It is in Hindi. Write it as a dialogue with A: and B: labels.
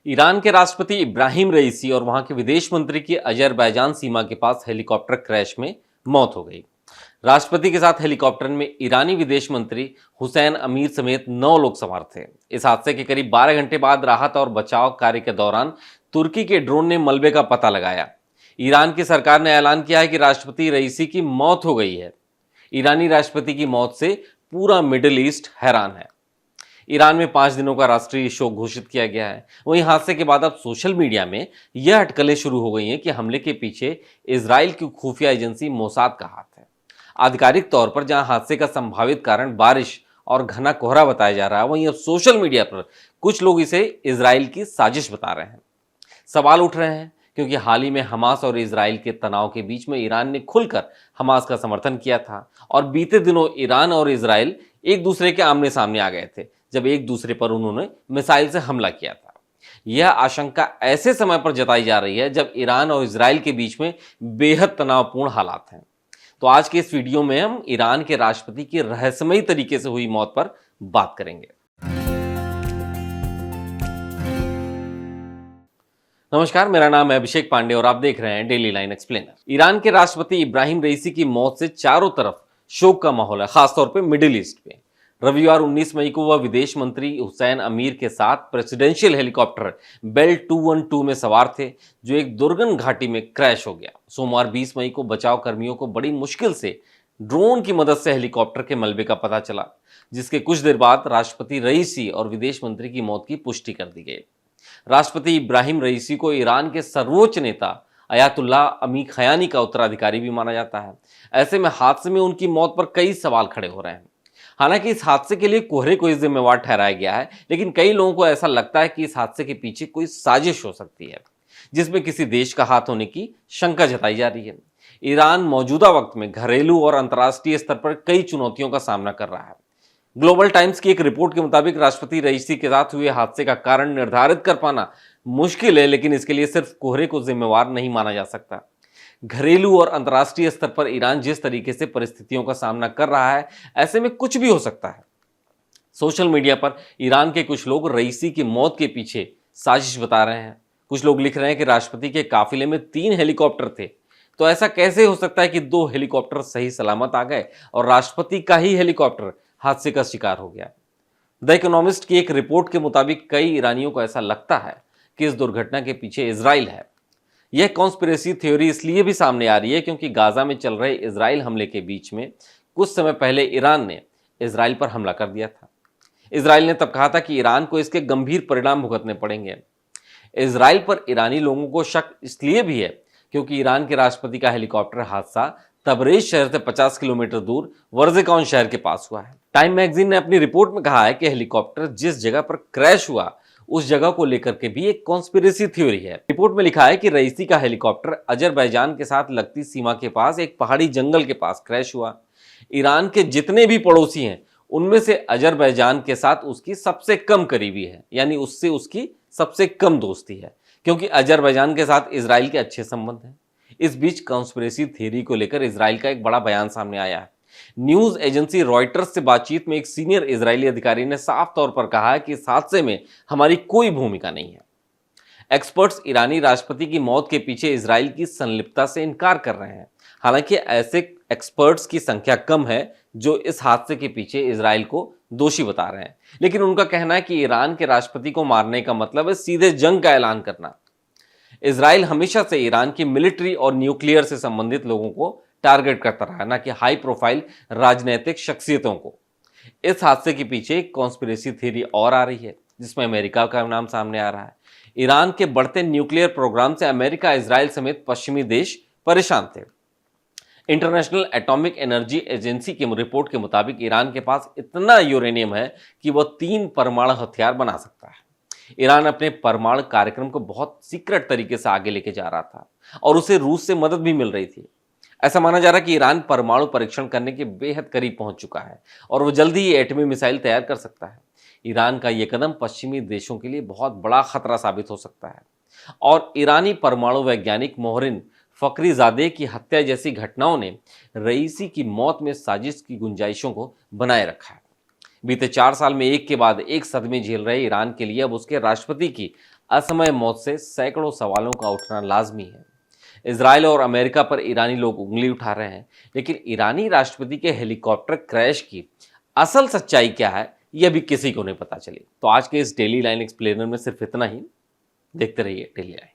A: ईरान के राष्ट्रपति इब्राहिम रईसी और वहां के विदेश मंत्री की अजरबैजान सीमा के पास हेलीकॉप्टर क्रैश में मौत हो गई। राष्ट्रपति के साथ हेलीकॉप्टर में ईरानी विदेश मंत्री हुसैन अमीर समेत 9 लोग सवार थे। इस हादसे के करीब 12 घंटे बाद राहत और बचाव कार्य के दौरान तुर्की के ड्रोन ने मलबे का पता लगाया। ईरान की सरकार ने ऐलान किया है कि राष्ट्रपति रईसी की मौत हो गई है। ईरानी राष्ट्रपति की मौत से पूरा मिडिल ईस्ट हैरान है। ईरान में 5 दिनों का राष्ट्रीय शोक घोषित किया गया है। वहीं हादसे के बाद अब सोशल मीडिया में यह अटकलें शुरू हो गई हैं कि हमले के पीछे इजराइल की खुफिया एजेंसी मोसाद का हाथ है। आधिकारिक तौर पर जहां हादसे का संभावित कारण बारिश और घना कोहरा बताया जा रहा है, वहीं अब सोशल मीडिया पर कुछ लोग इसे इजराइल की साजिश बता रहे हैं। सवाल उठ रहे हैं क्योंकि हाल ही में हमास और इजराइल के तनाव के बीच में ईरान ने खुलकर हमास का समर्थन किया था और बीते दिनों ईरान और इजराइल एक दूसरे के आमने सामने आ गए थे जब एक दूसरे पर उन्होंने मिसाइल से हमला किया था। यह आशंका ऐसे समय पर जताई जा रही है जब ईरान और इजराइल के बीच में बेहद तनावपूर्ण हालात हैं। तो आज के इस वीडियो में हम ईरान के राष्ट्रपति की रहस्यमयी तरीके से हुई मौत पर बात करेंगे। नमस्कार, मेरा नाम है अभिषेक पांडे और आप देख रहे हैं डेली लाइन एक्सप्लेनर। ईरान के राष्ट्रपति इब्राहिम रईसी की मौत से चारों तरफ शोक का माहौल है, खासतौर पे मिडिल ईस्ट में। रविवार 19 मई को वह विदेश मंत्री हुसैन अमीर के साथ प्रेसिडेंशियल हेलीकॉप्टर बेल 212 में सवार थे, जो एक दुर्गम घाटी में क्रैश हो गया। सोमवार 20 मई को बचाव कर्मियों को बड़ी मुश्किल से ड्रोन की मदद से हेलीकॉप्टर के मलबे का पता चला, जिसके कुछ देर बाद राष्ट्रपति रईसी और विदेश मंत्री की मौत की पुष्टि कर दी गई। राष्ट्रपति इब्राहिम रईसी को ईरान के सर्वोच्च नेता अयातुल्लाह अली खयानी का उत्तराधिकारी भी माना जाता है। ऐसे में हादसे में उनकी मौत पर कई सवाल खड़े हो रहे हैं। हालांकि इस हादसे के लिए कोहरे को जिम्मेवार ठहराया गया है, लेकिन कई लोगों को ऐसा लगता है कि इस हादसे के पीछे कोई साजिश हो सकती है, जिसमें किसी देश का हाथ होने की शंका जताई जा रही है। ईरान मौजूदा वक्त में घरेलू और अंतर्राष्ट्रीय स्तर पर कई चुनौतियों का सामना कर रहा है। ग्लोबल टाइम्स की एक रिपोर्ट के मुताबिक राष्ट्रपति रईसी के साथ हुए हादसे का कारण निर्धारित कर पाना मुश्किल है, लेकिन इसके लिए सिर्फ कोहरे को जिम्मेवार नहीं माना जा सकता। घरेलू और अंतर्राष्ट्रीय स्तर पर ईरान जिस तरीके से परिस्थितियों का सामना कर रहा है, ऐसे में कुछ भी हो सकता है। सोशल मीडिया पर ईरान के कुछ लोग रईसी की मौत के पीछे साजिश बता रहे हैं। कुछ लोग लिख रहे हैं कि राष्ट्रपति के काफिले में 3 हेलीकॉप्टर थे, तो ऐसा कैसे हो सकता है कि 2 हेलीकॉप्टर सही सलामत आ गए और राष्ट्रपति का ही हेलीकॉप्टर हादसे का शिकार हो गया। द इकोनॉमिस्ट की एक रिपोर्ट के मुताबिक कई ईरानियों को ऐसा लगता है कि इस दुर्घटना के पीछे इजराइल है। यह कॉन्स्पिरेसी थ्योरी इसलिए भी सामने आ रही है क्योंकि गाजा में चल रहे इजराइल हमले के बीच में कुछ समय पहले ईरान ने इजराइल पर हमला कर दिया था। इजराइल ने तब कहा था कि ईरान को इसके गंभीर परिणाम भुगतने पड़ेंगे। इजराइल पर ईरानी लोगों को शक इसलिए भी है क्योंकि ईरान के राष्ट्रपति का हेलीकॉप्टर हादसा तबरेज शहर से 50 किलोमीटर दूर वर्जेकान शहर के पास हुआ है। टाइम मैगजीन ने अपनी रिपोर्ट में कहा है कि हेलीकॉप्टर जिस जगह पर क्रैश हुआ उस जगह को लेकर के भी एक कॉन्स्पिरेसी थ्योरी है। रिपोर्ट में लिखा है कि रईसी का हेलीकॉप्टर अजरबैजान के साथ लगती सीमा के पास एक पहाड़ी जंगल के पास क्रैश हुआ। ईरान के जितने भी पड़ोसी हैं उनमें से अजरबैजान के साथ उसकी सबसे कम करीबी है, यानी उससे उसकी सबसे कम दोस्ती है, क्योंकि अजरबैजान के साथ इजराइल के अच्छे संबंध हैं। इस बीच कॉन्स्पिरेसी थ्योरी को लेकर इजराइल का एक बड़ा बयान सामने आया है। न्यूज एजेंसी रॉयटर्स से बातचीत में एक सीनियर इजरायली अधिकारी ने साफ तौर पर कहा है कि इस हादसे में हमारी कोई भूमिका नहीं है। एक्सपर्ट्स ईरानी राष्ट्रपति की मौत के पीछे इजराइल की संलिप्तता से इनकार कर रहे हैं। हालांकि ऐसे एक्सपर्ट्स की संख्या कम है जो इस हादसे के पीछे इजराइल को दोषी बता रहे हैं, लेकिन उनका कहना है कि ईरान के राष्ट्रपति को मारने का मतलब है सीधे जंग का ऐलान करना। इजराइल हमेशा से ईरान की मिलिट्री और न्यूक्लियर से संबंधित लोगों को टारगेट करता रहा, ना कि हाई प्रोफाइल राजनीतिक शख्सियतों को। इस हादसे के पीछे एक कॉन्स्पिरेसी थ्योरी और आ रही है जिसमें अमेरिका का नाम सामने आ रहा है। ईरान के बढ़ते न्यूक्लियर प्रोग्राम से अमेरिका, इजराइल समेत पश्चिमी देश परेशान थे। इंटरनेशनल एटॉमिक एनर्जी एजेंसी की रिपोर्ट के मुताबिक ईरान के पास इतना यूरेनियम है कि वह 3 परमाणु हथियार बना सकता है। ईरान अपने परमाणु कार्यक्रम को बहुत सीक्रेट तरीके से आगे लेके जा रहा था और उसे रूस से मदद भी मिल रही थी। ऐसा माना जा रहा है कि ईरान परमाणु परीक्षण करने के बेहद करीब पहुंच चुका है और वो जल्दी ही एटमी मिसाइल तैयार कर सकता है। ईरान का यह कदम पश्चिमी देशों के लिए बहुत बड़ा खतरा साबित हो सकता है और ईरानी परमाणु वैज्ञानिक मोहरिन फखरीजादे की हत्या जैसी घटनाओं ने रईसी की मौत में साजिश की गुंजाइशों को बनाए रखा है। बीते 4 साल में एक के बाद एक सदमे झेल रहे ईरान के लिए अब उसके राष्ट्रपति की असमय मौत से सैकड़ों सवालों का उठना लाजमी है। इजराइल और अमेरिका पर ईरानी लोग उंगली उठा रहे हैं, लेकिन ईरानी राष्ट्रपति के हेलीकॉप्टर क्रैश की असल सच्चाई क्या है, यह भी किसी को नहीं पता चली। तो आज के इस डेली लाइन एक्सप्लेनर में सिर्फ इतना ही। देखते रहिए डेली लाइन।